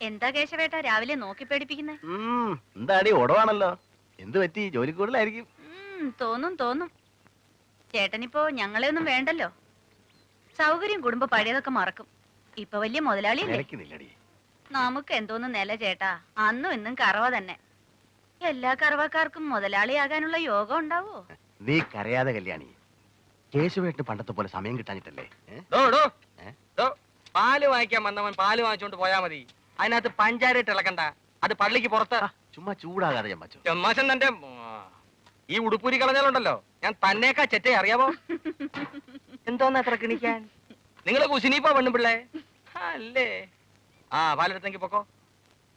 എന്താ കേശവേട്ട രാവിലെ നോക്കി പേടിപ്പിക്കുന്നേ? എന്താടി ഓടവാണല്ലോ. എന്ത് പറ്റി? ജോലി കൂടുതലായിരിക്കും. തോന്നും തോന്നും. ചേട്ടനിപ്പോ ഞങ്ങളെ ഒന്നും വേണ്ടല്ലോ. സൗകര്യം കൂടുമ്പോ പഴയതൊക്കെ മറക്കും. ഇപ്പൊ വലിയ മുതലാളിയല്ലേ. നമുക്ക് എന്തോന്ന് നില ചേട്ടാ. അന്നും ഇന്നും കറവ തന്നെ. എല്ലാ കറവക്കാർക്കും മുതലാളിയാകാനുള്ള യോഗം ഉണ്ടാവോ? നീ കരയാതെ കല്യാണി. കേശവേട്ടിന് പണ്ടത്തെ പോലെ സമയം കിട്ടാഞ്ഞിട്ടല്ലേ? പാല് വാങ്ങിക്കാൻ വന്നവൻ പാല് വാങ്ങിച്ചോണ്ട് പോയാ മതി. അതിനകത്ത് പഞ്ചാരയിട്ട് ഇളക്കണ്ട. അത് പള്ളിക്ക് പുറത്ത്. ചുമ്മാ ചൂടാകാതെ ചമ്മച്ചു. ചെമ്മാശൻ തന്റെ ഈ ഉടുപ്പൂരി കളഞ്ഞാലുണ്ടല്ലോ, ഞാൻ തന്നേക്കാ ചെറ്റേ അറിയാവോ? എന്തോന്ന് അത്ര കിണിക്കാൻ? നിങ്ങള് കുശിനിപ്പോ പെണ്ണുപിള്ളേ അല്ലേ? പാലെടുത്തെങ്കിൽ പൊക്കോ.